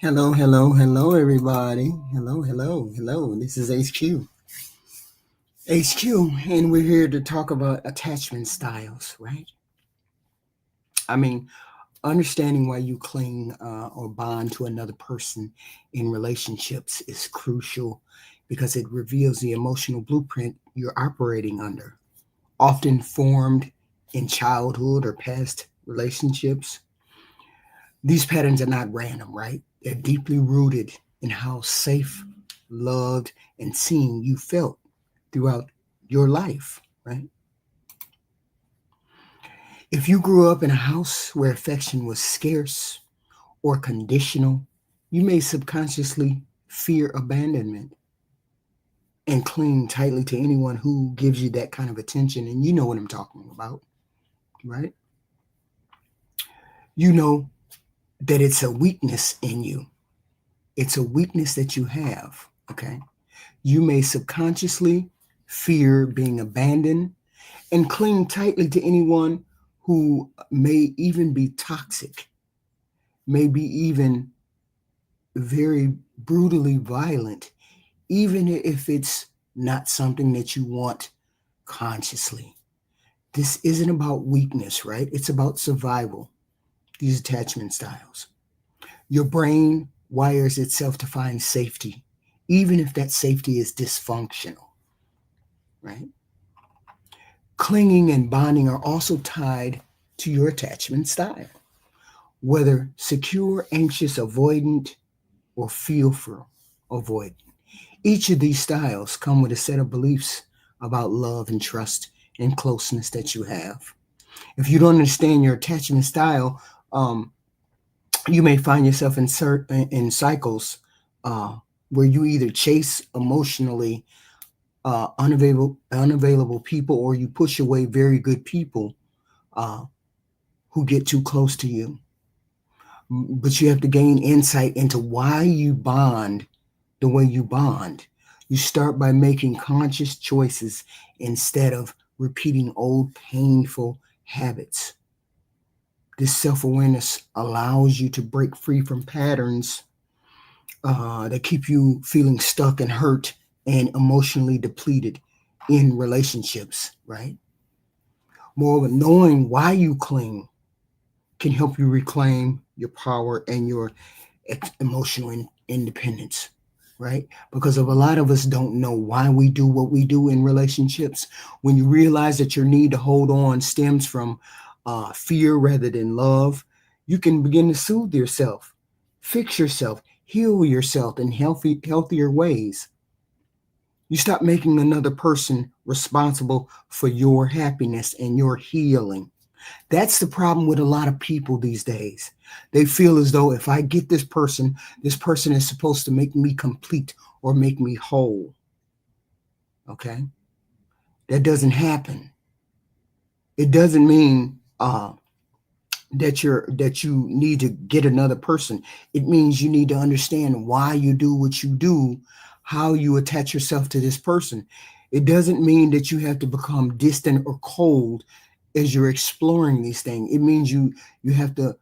Hello, hello, hello, everybody. Hello, hello, hello. This is HQ. HQ, and we're here to talk about attachment styles, right? I mean, understanding why you cling or bond to another person in relationships is crucial because it reveals the emotional blueprint you're operating under, often formed in childhood or past relationships. These patterns are not random, right? They're deeply rooted in how safe, loved, and seen you felt throughout your life, right? If you grew up in a house where affection was scarce or conditional, you may subconsciously fear abandonment and cling tightly to anyone who gives you that kind of attention. And you know what I'm talking about, right? You know that it's a weakness in you. It's a weakness that you have, okay? You may subconsciously fear being abandoned and cling tightly to anyone who may even be toxic, may be even very brutally violent, even if it's not something that you want consciously. This isn't about weakness, right? It's about survival, these attachment styles. Your brain wires itself to find safety, even if that safety is dysfunctional, right? Clinging and bonding are also tied to your attachment style, whether secure, anxious, avoidant, or fearful, avoidant. Each of these styles come with a set of beliefs about love and trust and closeness that you have. If you don't understand your attachment style, you may find yourself in cycles uh, where you either chase emotionally unavailable people, or you push away very good people uh, who get too close to you. But you have to gain insight into why you bond the way you bond. You start by making conscious choices instead of repeating old painful habits. This self awareness allows you to break free from patterns that keep you feeling stuck and hurt and emotionally depleted in relationships, right? Moreover, knowing why you cling can help you reclaim your power and your emotional independence, right? Because of a lot of us don't know why we do what we do in relationships. When you realize that your need to hold on stems from fear rather than love, you can begin to soothe yourself, fix yourself, heal yourself in healthier ways. You stop making another person responsible for your happiness and your healing. That's the problem with a lot of people these days. They feel as though if I get this person is supposed to make me complete or make me whole. Okay? That doesn't happen. It doesn't mean that you need to get another person. It means you need to understand why you do what you do, how you attach yourself to this person. It doesn't mean that you have to become distant or cold as you're exploring these things. It means you have to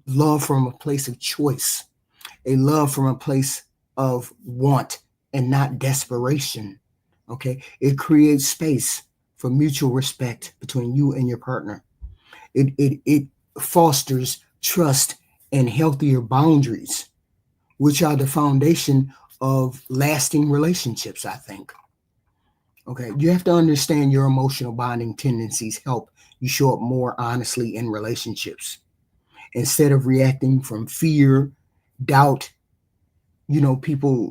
love from a place of choice, a love from a place of want and not desperation. Okay, it creates space for mutual respect between you and your partner. It fosters trust and healthier boundaries, which are the foundation of lasting relationships, I think. Okay, you have to understand your emotional bonding tendencies help you show up more honestly in relationships instead of reacting from fear, doubt. People,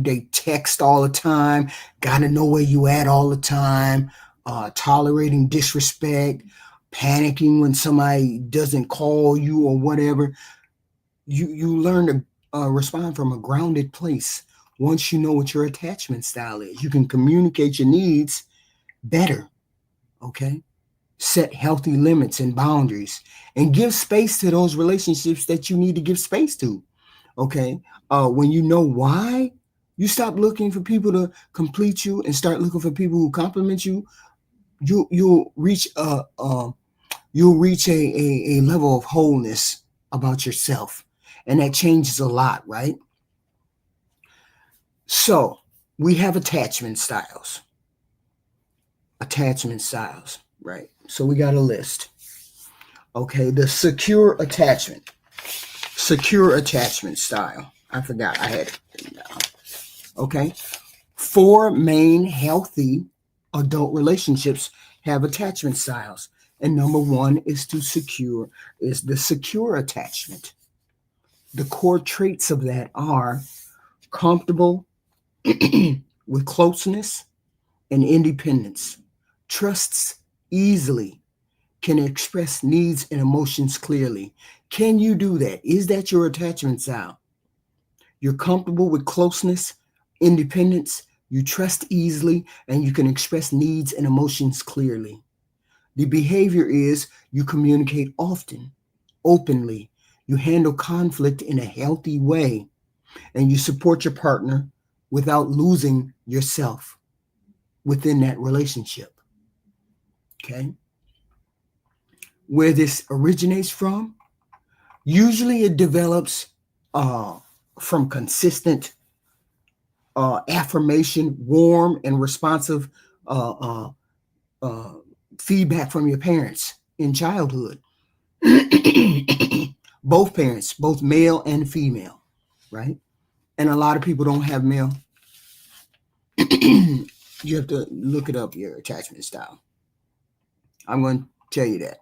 they text all the time, got to know where you at all the time, tolerating disrespect, panicking when somebody doesn't call you or whatever. You learn to respond from a grounded place. Once you know what your attachment style is, you can communicate your needs better. Okay, set healthy limits and boundaries and give space to those relationships that you need to give space to. Okay, when you know why, you stop looking for people to complete you and start looking for people who compliment you. You'll reach a level of wholeness about yourself, And that changes a lot, right? So we have attachment styles. Attachment styles, right? So we got a list. Okay, the secure attachment. Secure attachment style. I forgot I had it down. Okay. 4 main healthy adult relationships have attachment styles. And number 1 is the secure attachment. The core traits of that are comfortable with closeness and independence, trusts easily, can express needs and emotions clearly. Can you do that? Is that your attachment style? You're comfortable with closeness, independence, you trust easily, and you can express needs and emotions clearly. The behavior is you communicate often, openly, you handle conflict in a healthy way, and you support your partner without losing yourself within that relationship. Okay? Where this originates from, usually it develops from consistent affirmation, warm and responsive uh, feedback from your parents in childhood. Both parents, both male and female, right? And a lot of people don't have male. You have to look it up, your attachment style. I'm going to tell you that.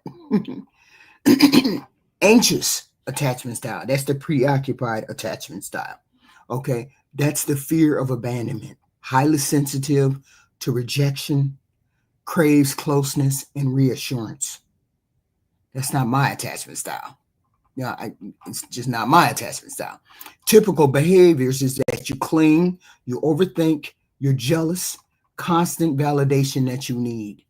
Anxious attachment style. That's the preoccupied attachment style. Okay. That's the fear of abandonment. Highly sensitive to rejection, craves closeness and reassurance. That's not my attachment style. It's just not my attachment style. Typical behaviors is that you cling, you overthink, you're jealous, constant validation that you need.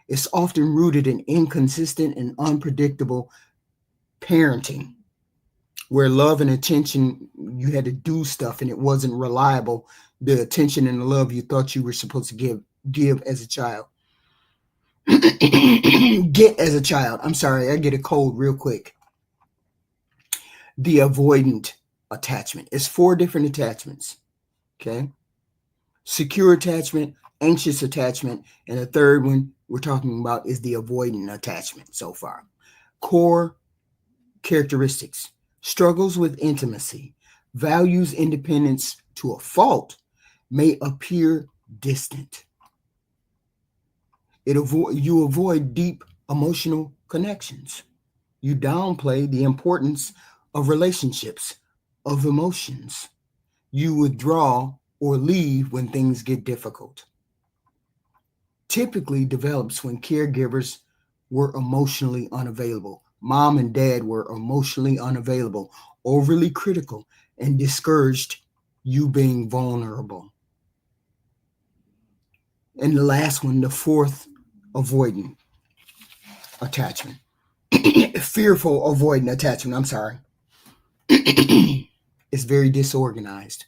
It's often rooted in inconsistent and unpredictable parenting, where love and attention, you had to do stuff and it wasn't reliable. The attention and the love you thought you were supposed to give as a child. Get as a child. I'm sorry, I get a cold real quick. The avoidant attachment. It's 4 different attachments. Okay. Secure attachment, anxious attachment, and the third one we're talking about is the avoidant attachment so far. Core characteristics: struggles with intimacy, values independence to a fault, may appear distant. You avoid deep emotional connections. You downplay the importance of relationships, of emotions. You withdraw or leave when things get difficult. Typically develops when caregivers were emotionally unavailable. Mom and dad were emotionally unavailable, overly critical, and discouraged you being vulnerable. And the last one, the 4th, avoidant attachment. Fearful avoidant attachment, I'm sorry. It's very disorganized.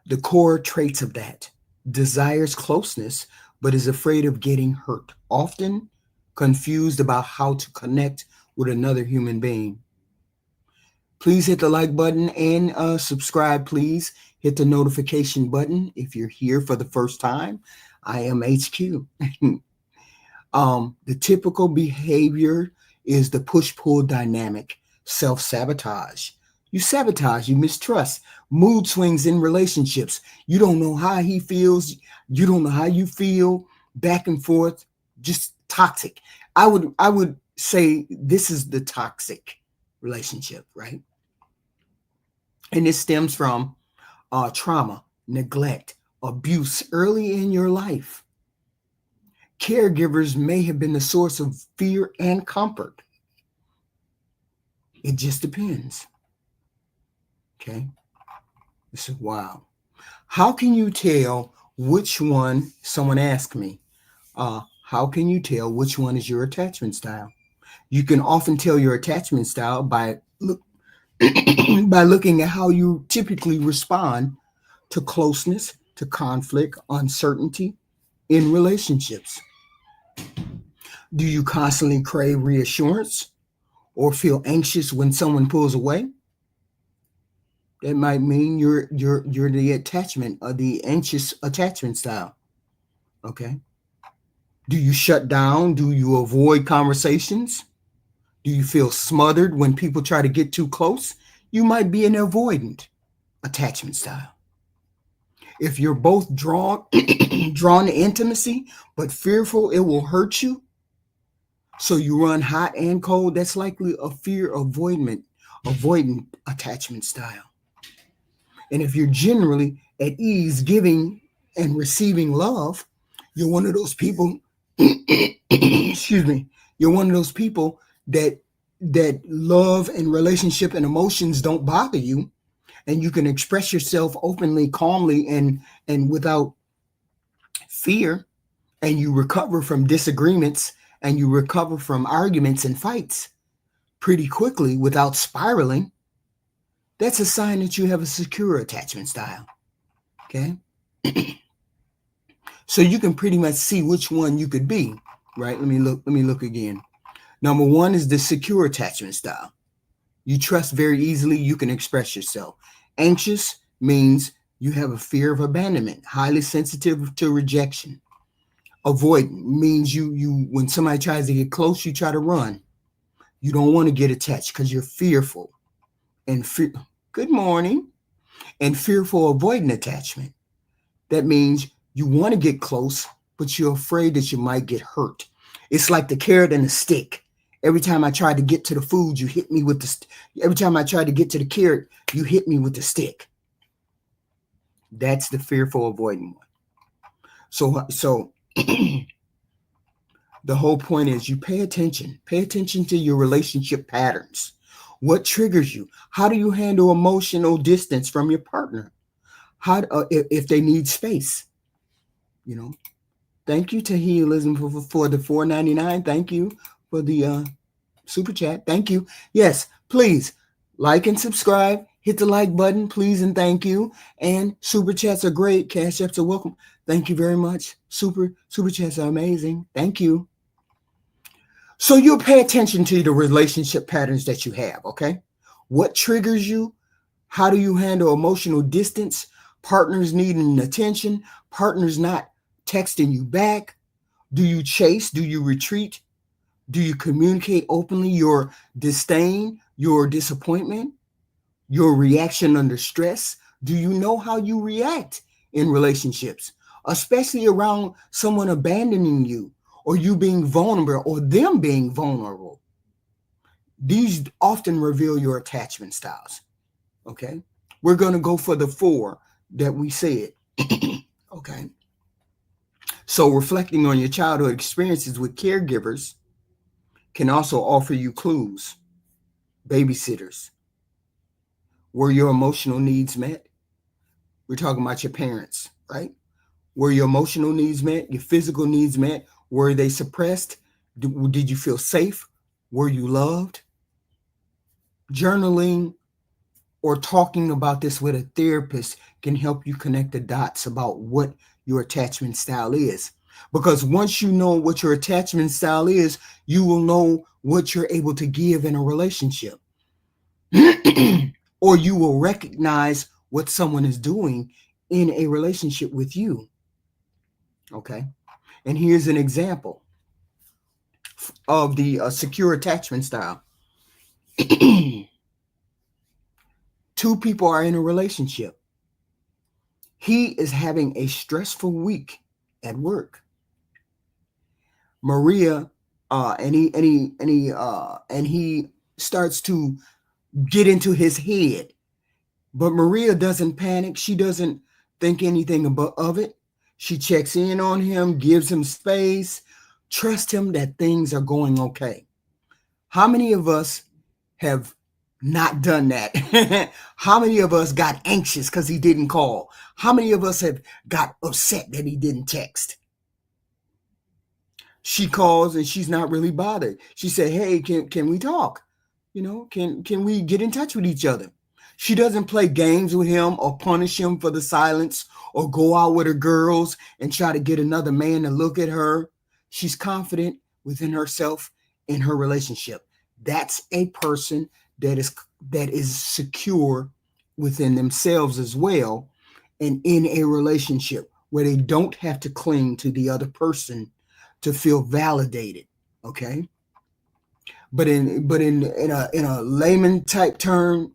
The core traits of that: desires closeness, but is afraid of getting hurt, often confused about how to connect with another human being. Please hit the like button and subscribe, please. Hit the notification button if you're here for the first time. I am HQ. The typical behavior is the push-pull dynamic, self-sabotage. You sabotage, you mistrust, mood swings in relationships. You don't know how he feels. You don't know how you feel, back and forth, just toxic. I would say this is the toxic relationship, right? And this stems from trauma, neglect, abuse early in your life. Caregivers may have been the source of fear and comfort. It just depends. Okay. This is wild. How can you tell which one? Someone asked me, how can you tell which one is your attachment style? You can often tell your attachment style by looking at how you typically respond to closeness, to conflict, uncertainty in relationships. Do you constantly crave reassurance, or feel anxious when someone pulls away, that might mean you're the attachment or the anxious attachment style. Okay. Do you shut down? Do you avoid conversations? Do you feel smothered when people try to get too close? You might be an avoidant attachment style. If you're both drawn drawn to intimacy but fearful it will hurt you, so you run hot and cold, that's likely a fear avoidant attachment style. And if you're generally at ease giving and receiving love, you're one of those people, excuse me, you're one of those people that love and relationship and emotions don't bother you, and you can express yourself openly, calmly, and without fear, and you recover from disagreements and you recover from arguments and fights pretty quickly without spiraling. That's a sign that you have a secure attachment style. Okay. So you can pretty much see which one you could be, right? Let me look again. Number one is the secure attachment style. You trust very easily, you can express yourself. Anxious means you have a fear of abandonment, highly sensitive to rejection. Avoidant means you when somebody tries to get close, you try to run. You don't want to get attached because you're fearful. And good morning. And fearful avoidant attachment. That means you want to get close, but you're afraid that you might get hurt. It's like the carrot and the stick. Every time I tried to get to the food, you hit me with every time I tried to get to the carrot, you hit me with the stick. That's the fearful avoidant one. So the whole point is you pay attention to your relationship patterns. What triggers you? How do you handle emotional distance from your partner? How if they need space? Thank you to Healism for the $4.99. Thank you for the super chat. Thank you. Yes, please like and subscribe. Hit the like button, please, and thank you. And super chats are great. Cash apps are welcome. Thank you very much. Super chats are amazing. Thank you. So you'll pay attention to the relationship patterns that you have, okay? What triggers you? How do you handle emotional distance? Partners needing attention? Partners not texting you back? Do you chase? Do you retreat? Do you communicate openly your disdain, your disappointment, your reaction under stress? Do you know how you react in relationships, especially around someone abandoning you or you being vulnerable or them being vulnerable? These often reveal your attachment styles. Okay. We're going to go for the 4 that we said. Okay. So reflecting on your childhood experiences with caregivers can also offer you clues. Babysitters. Were your emotional needs met? We're talking about your parents, right? Were your emotional needs met? Your physical needs met? Were they suppressed? Did you feel safe? Were you loved? Journaling or talking about this with a therapist can help you connect the dots about what your attachment style is. Because once you know what your attachment style is, you will know what you're able to give in a relationship. Or you will recognize what someone is doing in a relationship with you. Okay. And here's an example of the secure attachment style. 2 people are in a relationship. He is having a stressful week at work. Maria, and he starts to get into his head, but Maria doesn't panic. She doesn't think anything of it. She checks in on him, gives him space, trusts him that things are going okay. How many of us have not done that? How many of us got anxious because he didn't call? How many of us have got upset that he didn't text? She calls and she's not really bothered. She said, hey, can we talk? Can we get in touch with each other? She doesn't play games with him or punish him for the silence or go out with her girls and try to get another man to look at her. She's confident within herself in her relationship. That's a person that is secure within themselves as well, and in a relationship where they don't have to cling to the other person to feel validated. Okay. But in a layman type term,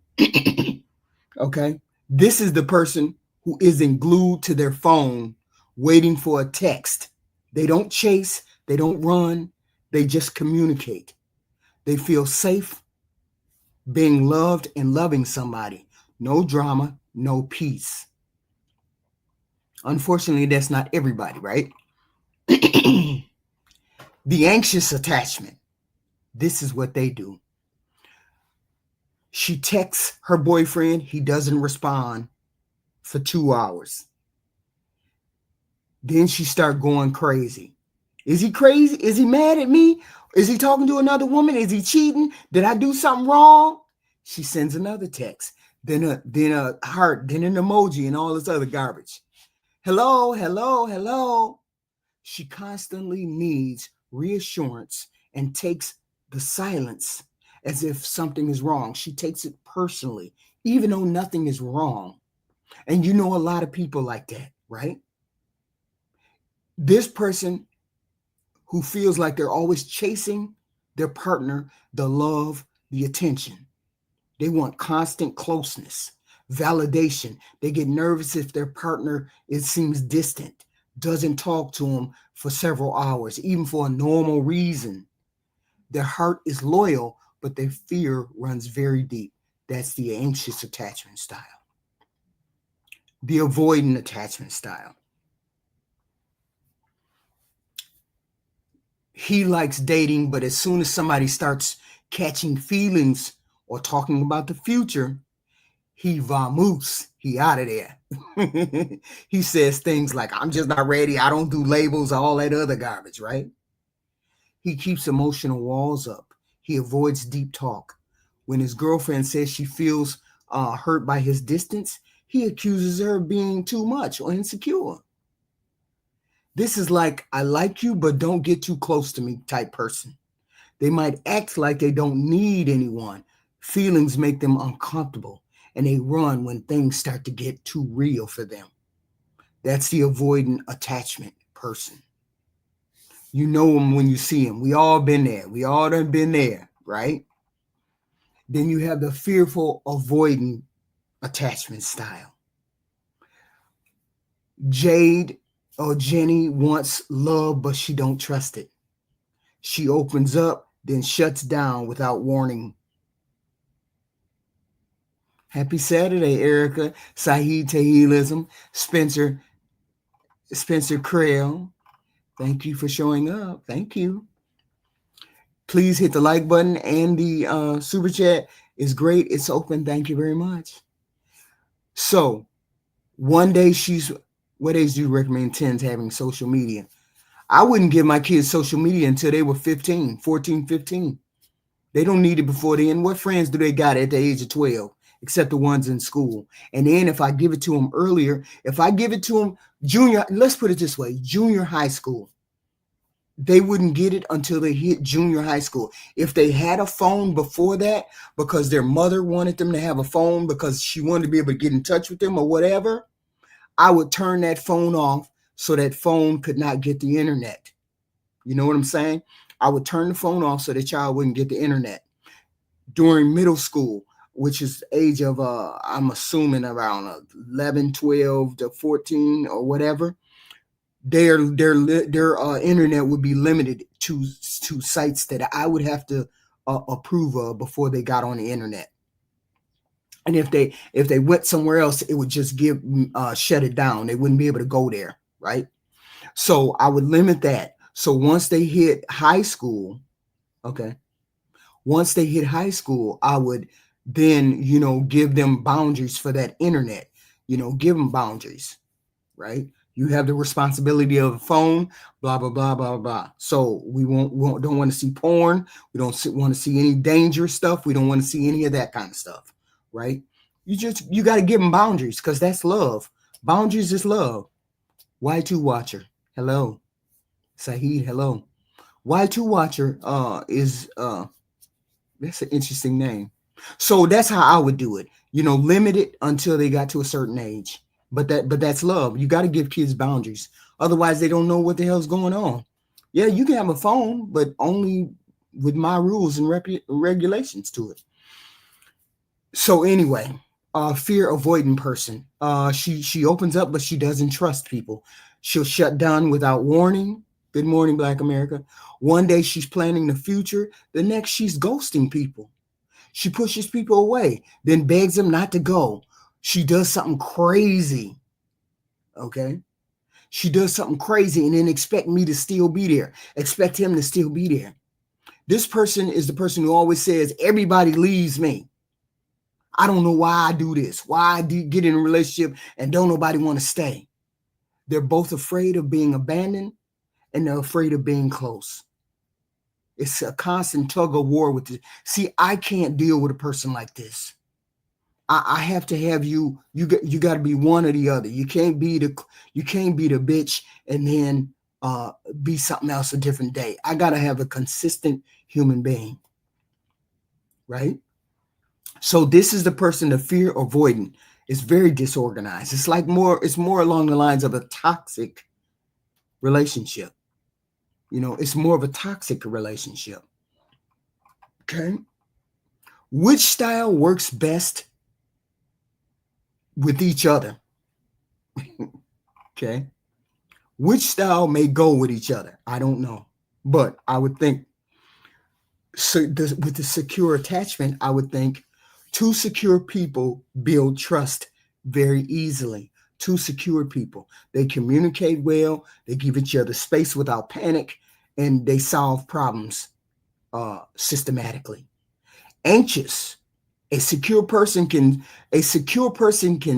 okay, this is the person who isn't glued to their phone waiting for a text. They don't chase, they don't run, they just communicate. They feel safe being loved and loving somebody. No drama, no peace. Unfortunately, that's not everybody, right? The anxious attachment. This is what they do. She texts her boyfriend, he doesn't respond for 2 hours. Then she start going crazy. Is he crazy? Is he mad at me? Is he talking to another woman? Is he cheating? Did I do something wrong? She sends another text, then a heart, then an emoji, and all this other garbage. Hello, hello, hello. She constantly needs reassurance and takes the silence as if something is wrong. She takes it personally, even though nothing is wrong. And you know a lot of people like that, right? This person who feels like they're always chasing their partner, the love, the attention. They want constant closeness, validation. They get nervous if their partner, it seems distant, doesn't talk to them for several hours, even for a normal reason. Their heart is loyal, but their fear runs very deep. That's the anxious attachment style. The avoidant attachment style. He likes dating, but as soon as somebody starts catching feelings or talking about the future, he vamoose. He out of there. He says things like, I'm just not ready. I don't do labels, all that other garbage, right? He keeps emotional walls up. He avoids deep talk. When his girlfriend says she feels hurt by his distance, he accuses her of being too much or insecure. This is like, I like you, but don't get too close to me type person. They might act like they don't need anyone. Feelings make them uncomfortable, and they run when things start to get too real for them. That's the avoidant attachment person. You know them when you see them. We all been there. We all done been there, right? Then you have the fearful avoidant attachment style. Jade or Jenny wants love, but she don't trust it. She opens up, then shuts down without warning. Happy Saturday, Erica, Saeed Tahilism, Spencer Krell. Thank you for showing up. Thank you. Please hit the like button, and the super chat is great. It's open. Thank you very much. So one day what age do you recommend teens having social media? I wouldn't give my kids social media until they were 15, 14, 15. They don't need it before then. What friends do they got at the age of 12, except the ones in school? And then if I give it to them earlier, if I give it to them let's put it this way, junior high school, they wouldn't get it until they hit junior high school. If they had a phone before that, because their mother wanted them to have a phone because she wanted to be able to get in touch with them or whatever, I would turn that phone off so that phone could not get the internet. You know what I'm saying? I would turn the phone off so the child wouldn't get the internet. During middle school, which is the age of, I'm assuming around 11, 12 to 14 or whatever, their internet would be limited to sites that I would have to approve of before they got on the internet. And if they went somewhere else, it would just shut it down. They wouldn't be able to go there, right? So I would limit that. So once they hit high school, okay, once they hit high school, I would then, give them boundaries for that internet, give them boundaries, right? You have the responsibility of a phone, blah, blah, blah, blah, blah. So we don't want to see porn. We don't want to see any dangerous stuff. We don't want to see any of that kind of stuff, right? You got to give them boundaries because that's love. Boundaries is love. Y2 Watcher, hello. Saeed, hello. Y2 Watcher is That's an interesting name. So that's how I would do it. Limit it until they got to a certain age. But that's love. You got to give kids boundaries. Otherwise, they don't know what the hell's going on. Yeah, you can have a phone, but only with my rules and regulations to it. So anyway, fear avoiding person. She opens up, but she doesn't trust people. She'll shut down without warning. Good morning, Black America. One day she's planning the future. The next she's ghosting people. She pushes people away, then begs them not to go. She does something crazy. Okay. She does something crazy and then expect me to still be there. Expect him to still be there. This person is the person who always says, everybody leaves me. I don't know why I do this, why I get in a relationship and don't nobody want to stay. They're both afraid of being abandoned and they're afraid of being close. It's a constant tug of war with this. See, I can't deal with a person like this. I have to have you got to be one or the other. You can't be the bitch and then be something else a different day. I got to have a consistent human being. Right? So this is the person, the fear avoidant. It's very disorganized. It's more along the lines of a toxic relationship. It's more of a toxic relationship. Okay. Which style works best with each other? Okay. Which style may go with each other? I don't know. But I would think, so with the secure attachment, I would think two secure people build trust very easily. Two secure people. They communicate well. They give each other space without panic. And they solve problems systematically. Anxious. A secure person can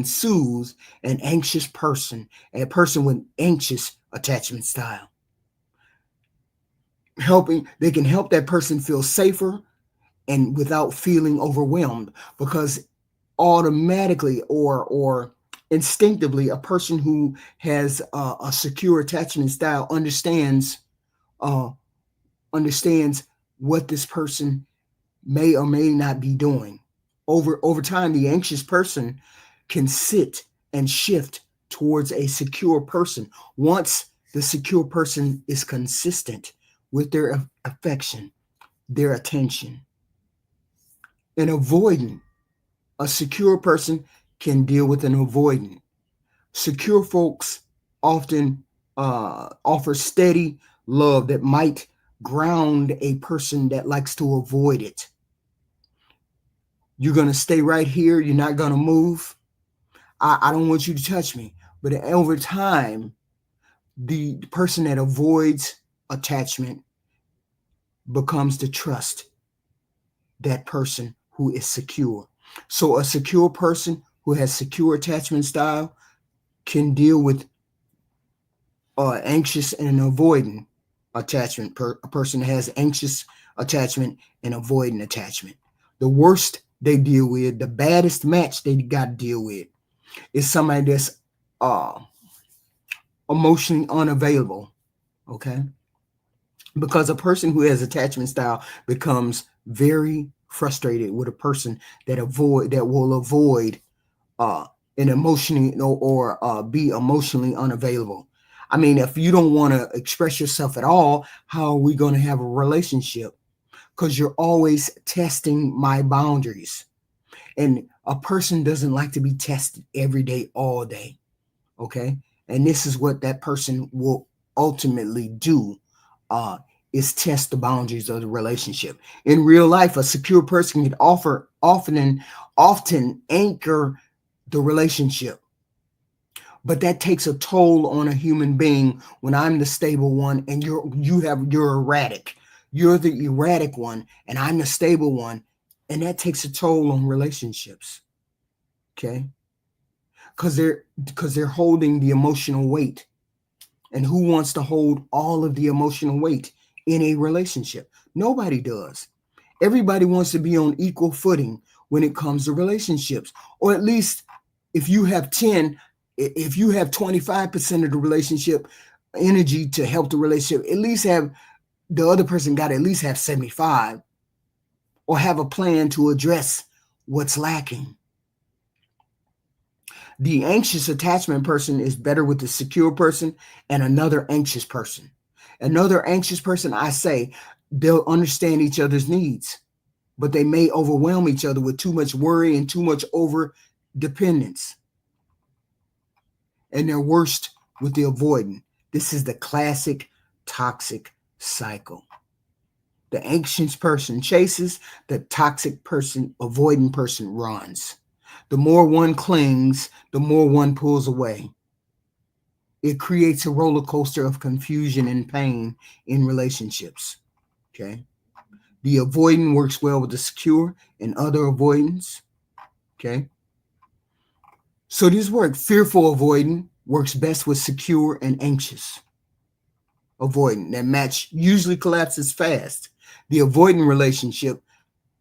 soothe an anxious person, a person with anxious attachment style. They can help that person feel safer and without feeling overwhelmed, because automatically or instinctively, a person who has a secure attachment style understands what this person may or may not be doing. Over time, the anxious person can sit and shift towards a secure person once the secure person is consistent with their affection, their attention. An avoidant, a secure person can deal with an avoidant. Secure folks often offer steady love that might ground a person that likes to avoid it. You're going to stay right here. You're not going to move. I don't want you to touch me. But over time, the person that avoids attachment becomes to trust that person who is secure. So a secure person who has secure attachment style can deal with anxious and avoidant attachment. A person that has anxious attachment and avoidant attachment. The worst they deal with, the baddest match they got to deal with, is somebody that's emotionally unavailable. Okay? Because a person who has attachment style becomes very frustrated with a person that will avoid an emotionally or be emotionally unavailable. I mean, if you don't want to express yourself at all, how are we going to have a relationship? Because you're always testing my boundaries. And a person doesn't like to be tested every day, all day. Okay? And this is what that person will ultimately do, is test the boundaries of the relationship. In real life, a secure person can often anchor the relationship. But that takes a toll on a human being when I'm the stable one and you're erratic. You're the erratic one and I'm the stable one. And that takes a toll on relationships. Okay? Because they're holding the emotional weight. And who wants to hold all of the emotional weight in a relationship? Nobody does. Everybody wants to be on equal footing when it comes to relationships. Or at least if you have 25% of the relationship energy to help the relationship, at least have the other person got to at least have 75. or have a plan to address what's lacking. The anxious attachment person is better with the secure person and another anxious person. Another anxious person, I say, they'll understand each other's needs, but they may overwhelm each other with too much worry and too much over dependence. And they're worst with the avoidant. This is the classic toxic cycle. The anxious person chases, the toxic person, avoidant person runs. The more one clings, the more one pulls away. It creates a roller coaster of confusion and pain in relationships. Okay. The avoidant works well with the secure and other avoidants. Okay. So this work, fearful avoidant works best with secure and anxious avoidant. That match usually collapses fast. The avoidant relationship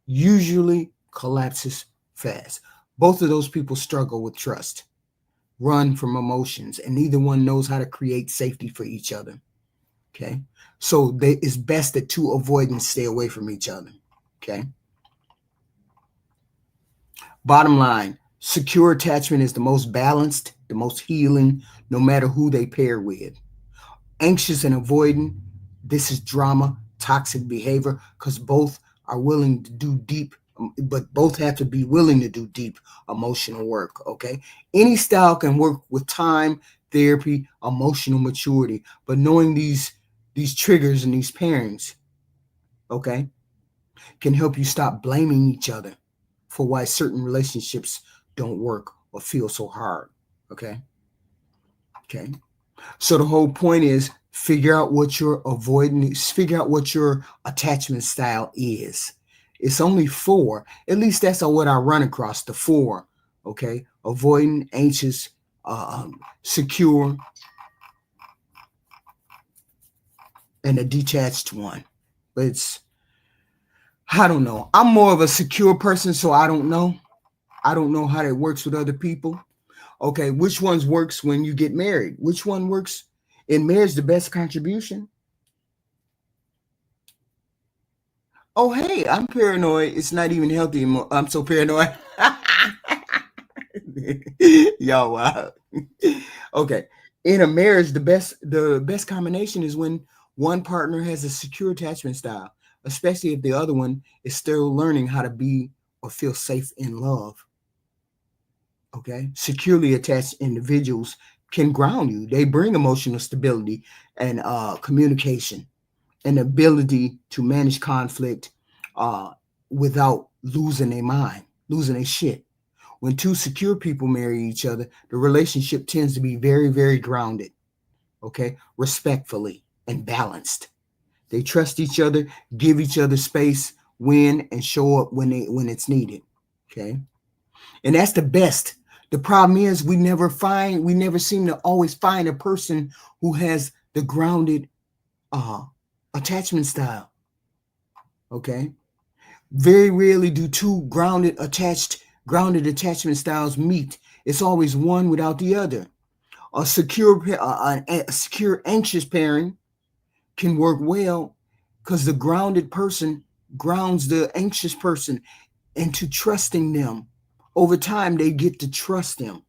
usually collapses fast. Both of those people struggle with trust, run from emotions, and neither one knows how to create safety for each other. Okay. So it's best that two avoidants stay away from each other. Okay. Bottom line, secure attachment is the most balanced, the most healing, no matter who they pair with. Anxious and avoidant, this is drama, toxic behavior, because both are willing to do deep, but both have to be willing to do deep emotional work. Okay. Any style can work with time, therapy, emotional maturity, but knowing these triggers and these pairings, okay, can help you stop blaming each other for why certain relationships don't work or feel so hard. Okay. Okay. So the whole point is figure out what your avoidance, figure out what your attachment style is. It's only 4. At least that's what I run across, the 4. Okay. Avoidant, anxious, secure, and a detached one. But it's, I don't know. I'm more of a secure person, so I don't know. I don't know how that works with other people. Okay, which ones works when you get married? Which one works in marriage? The best contribution? Oh, hey, I'm paranoid. It's not even healthy anymore. I'm so paranoid. Y'all, wow. Okay, in a marriage, the best combination is when one partner has a secure attachment style, especially if the other one is still learning how to be or feel safe in love. Okay, securely attached individuals can ground you. They bring emotional stability and communication and ability to manage conflict without losing their mind, losing their shit. When two secure people marry each other, the relationship tends to be very, very grounded, okay, respectfully and balanced. They trust each other, give each other space when and show up when it's needed. Okay. And that's the best. The problem is we never seem to always find a person who has the grounded attachment style. Okay. Very rarely do two grounded attachment styles meet. It's always one without the other. A secure anxious pairing can work well because the grounded person grounds the anxious person into trusting them. Over time, they get to trust them.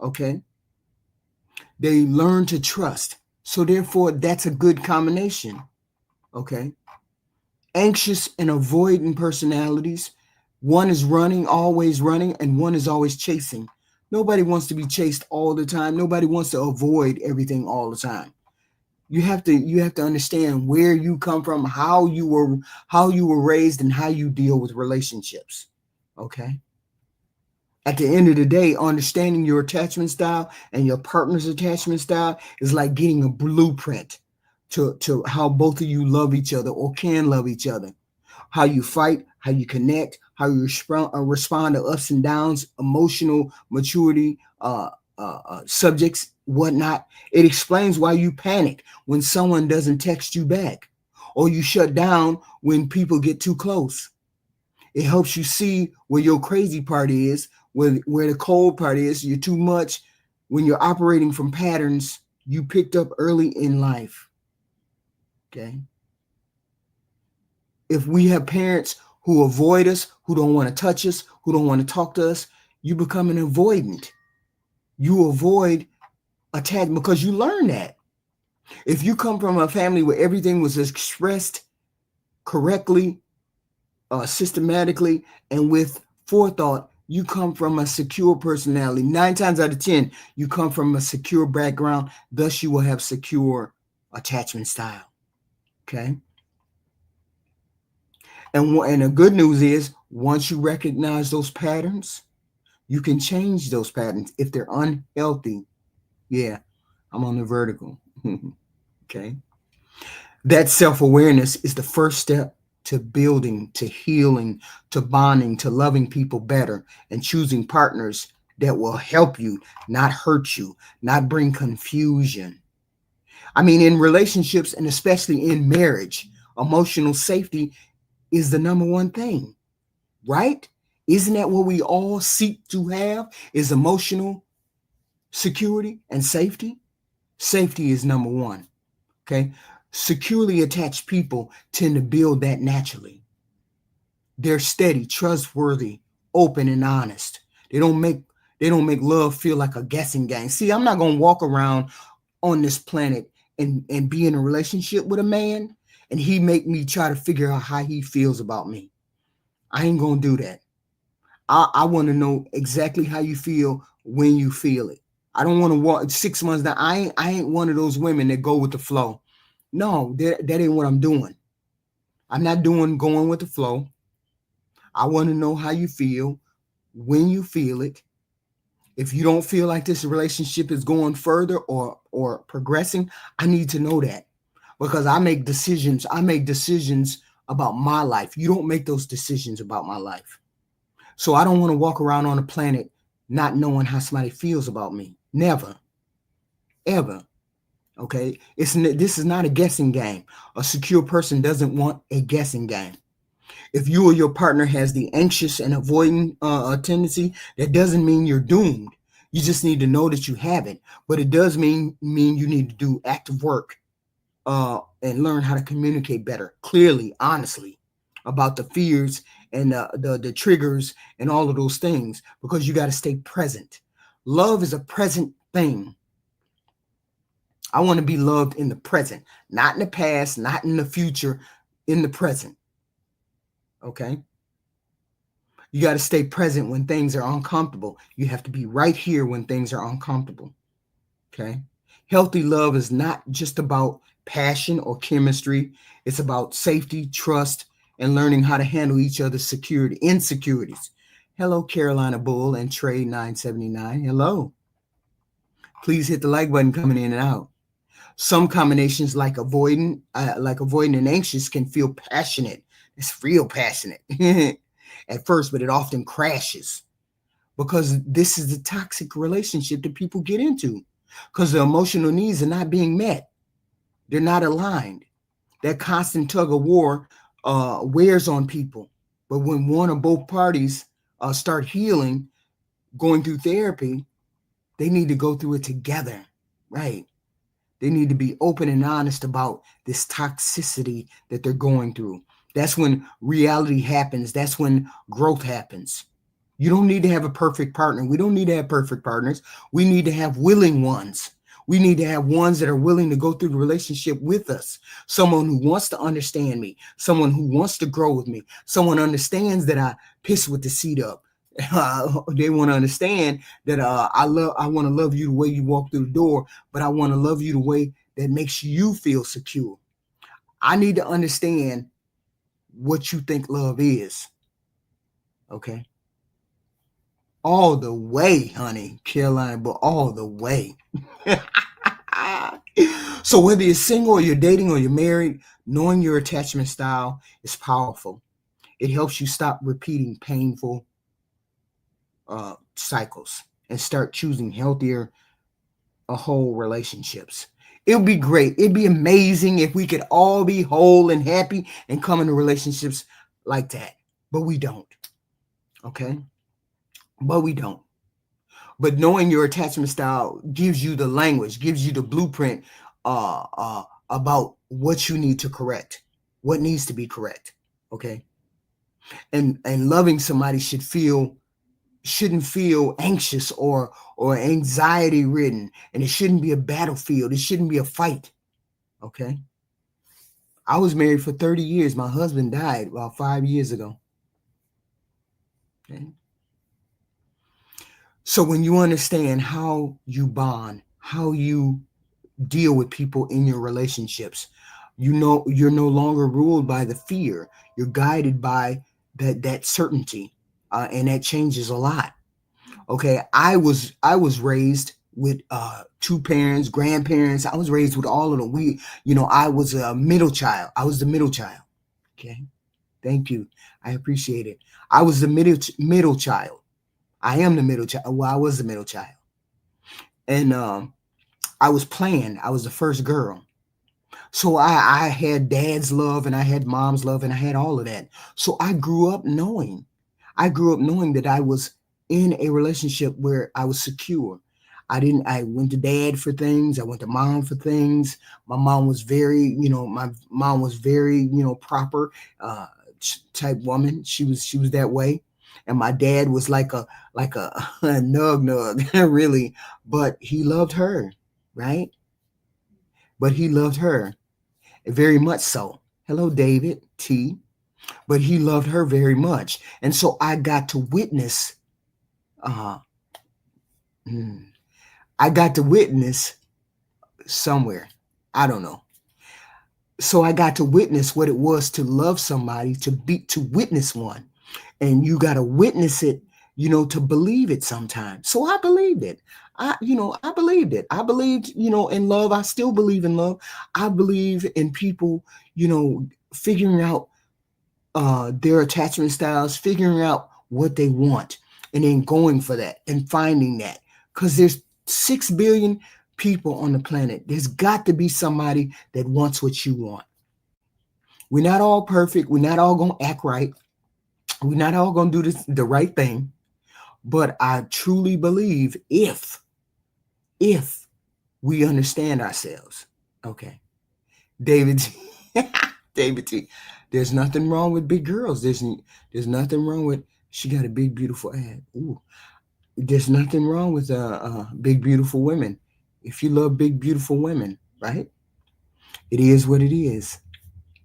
Okay. They learn to trust. So therefore, that's a good combination. Okay. Anxious and avoidant personalities. One is always running, and one is always chasing. Nobody wants to be chased all the time. Nobody wants to avoid everything all the time. You have to understand where you come from, how you were raised, and how you deal with relationships. Okay. At the end of the day, understanding your attachment style and your partner's attachment style is like getting a blueprint to how both of you love each other or can love each other. How you fight, how you connect, how you respond to ups and downs, emotional maturity, subjects, whatnot. It explains why you panic when someone doesn't text you back, or you shut down when people get too close. It helps you see where your crazy part is, where the cold part is. You're too much when you're operating from patterns you picked up early in life. Okay. If we have parents who avoid us, who don't want to touch us, who don't want to talk to us, you become an avoidant. You avoid attachment because you learn that. If you come from a family where everything was expressed correctly, systematically, and with forethought, you come from a secure personality. 9 times out of 10, you come from a secure background. Thus, you will have secure attachment style. Okay. And the good news is, once you recognize those patterns, you can change those patterns. If they're unhealthy, yeah, I'm on the vertical. Okay. That self-awareness is the first step to building, to healing, to bonding, to loving people better, and choosing partners that will help you, not hurt you, not bring confusion. I mean, in relationships, and especially in marriage, emotional safety is the number one thing, right? Isn't that what we all seek to have, is emotional security and safety? Safety is number one, okay? Securely attached people tend to build that naturally. They're steady, trustworthy, open, and honest. They don't make love feel like a guessing game. See, I'm not gonna walk around on this planet and be in a relationship with a man and he make me try to figure out how he feels about me. I ain't gonna do that. I want to know exactly how you feel when you feel it. I don't want to walk 6 months down. I ain't one of those women that go with the flow. No, that ain't what I'm doing. I'm not doing going with the flow. I want to know how you feel when you feel it. If you don't feel like this relationship is going further or progressing, I need to know that, because I make decisions. I make decisions about my life. You don't make those decisions about my life. So I don't want to walk around on the planet not knowing how somebody feels about me. Never, ever. Okay. This is not a guessing game. A secure person doesn't want a guessing game. If you or your partner has the anxious and avoiding tendency, that doesn't mean you're doomed. You just need to know that you have it. But it does mean you need to do active work and learn how to communicate better, clearly, honestly, about the fears and the triggers and all of those things, because you got to stay present. Love is a present thing. I want to be loved in the present, not in the past, not in the future, in the present. Okay. You got to stay present when things are uncomfortable. You have to be right here when things are uncomfortable. Okay. Healthy love is not just about passion or chemistry. It's about safety, trust, and learning how to handle each other's insecurities. Hello, Carolina Bull and Trey 979. Hello. Please hit the like button coming in and out. Some combinations like avoiding and anxious can feel passionate. It's real passionate at first, but it often crashes because this is the toxic relationship that people get into, because the emotional needs are not being met. They're not aligned. That constant tug of war wears on people. But when one or both parties start healing, going through therapy, they need to go through it together, right? They need to be open and honest about this toxicity that they're going through. That's when reality happens. That's when growth happens. You don't need to have a perfect partner. We don't need to have perfect partners. We need to have willing ones. We need to have ones that are willing to go through the relationship with us. Someone who wants to understand me. Someone who wants to grow with me. Someone understands that I piss with the seat up. They want to understand that I want to love you the way you walk through the door, but I want to love you the way that makes you feel secure. I need to understand what you think love is. Okay. All the way, honey, Caroline, but all the way. So whether you're single or you're dating or you're married, knowing your attachment style is powerful. It helps you stop repeating painful cycles and start choosing healthier whole relationships. It would be great. It'd be amazing if we could all be whole and happy and come into relationships like that. But we don't. Okay? But we don't. But knowing your attachment style gives you the language, gives you the blueprint about what you need to correct, what needs to be correct. Okay? And loving somebody shouldn't feel anxious or anxiety ridden, and it shouldn't be a battlefield. It shouldn't be a fight. Okay. I was married for 30 years. My husband died about 5 years ago. Okay. So when you understand how you bond, how you deal with people in your relationships, you know you're no longer ruled by the fear. You're guided by that certainty, and that changes a lot. Okay, I was raised with two parents, grandparents. I was raised with all of them. I was a middle child. I was the middle child. Okay, thank you. I appreciate it. I was the middle child. I am the middle child. Well, I was the middle child, and I was planned. I was the first girl. So I had dad's love and I had mom's love and I had all of that. So I grew up knowing that I was in a relationship where I was secure. I went to dad for things. I went to mom for things. My mom was very, proper, type woman. She was that way. And my dad was like a a nug nug, really, but he loved her, right? But he loved her very much so. Hello, David T. But he loved her very much. And so I got to witness, uh, hmm, I got to witness somewhere. I don't know. So I got to witness what it was to love somebody, to witness one. And you got to witness it, to believe it sometimes. So I believed it. I believed it. I believed, in love. I still believe in love. I believe in people, figuring out their attachment styles, figuring out what they want, and then going for that and finding that. Because there's 6 billion people on the planet. There's got to be somebody that wants what you want. We're not all perfect. We're not all going to act right. We're not all going to do the right thing. But I truly believe if we understand ourselves. Okay. David T. David T. There's nothing wrong with big girls. There's nothing wrong with she got a big beautiful ass. Ooh. There's nothing wrong with big beautiful women. If you love big beautiful women, right? It is what it is.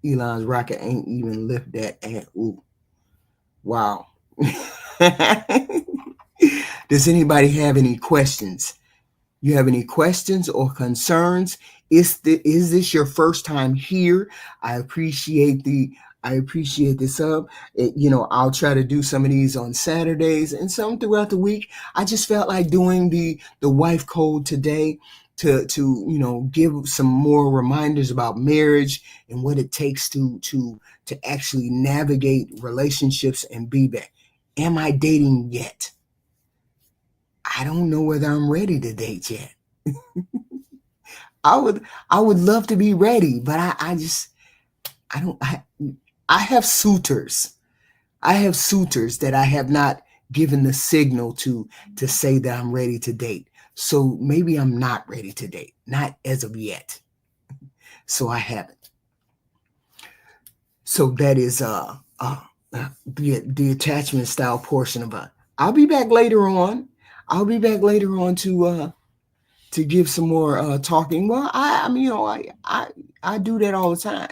Elon's rocket ain't even lift that ass. Ooh. Wow. Does anybody have any questions? You have any questions or concerns? Is this your first time here? I appreciate the sub. I'll try to do some of these on Saturdays and some throughout the week. I just felt like doing the wife code today to give some more reminders about marriage and what it takes to actually navigate relationships and be back. Am I dating yet? I don't know whether I'm ready to date yet. I would love to be ready, but I have suitors. I have suitors that I have not given the signal to say that I'm ready to date. So maybe I'm not ready to date, not as of yet. So I haven't. So that is the attachment style portion of it. I'll be back later on. To give some more talking. Well, I do that all the time.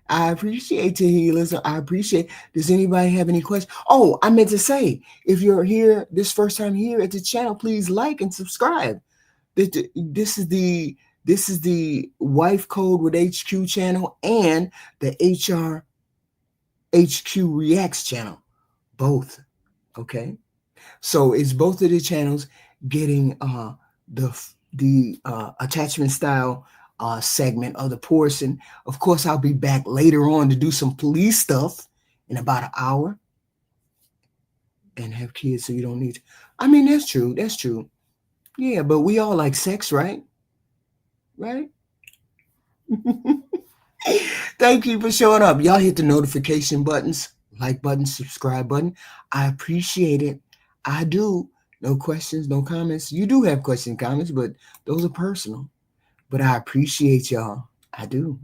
I appreciate the healers. I appreciate. Does anybody have any questions? Oh, I meant to say, if you're here this first time here at the channel, please like and subscribe. This is the Wife Code with HQ channel and the HR HQ Reacts channel, both. Okay, so it's both of the channels getting the attachment style segment of the portion. Of course, I'll be back later on to do some police stuff in about an hour and have kids so you don't need to. I mean, that's true. That's true. Yeah, but we all like sex, right? Right? Thank you for showing up. Y'all hit the notification buttons, like button, subscribe button. I appreciate it. I do. No questions, no comments. You do have questions, comments, but those are personal. But I appreciate y'all. I do.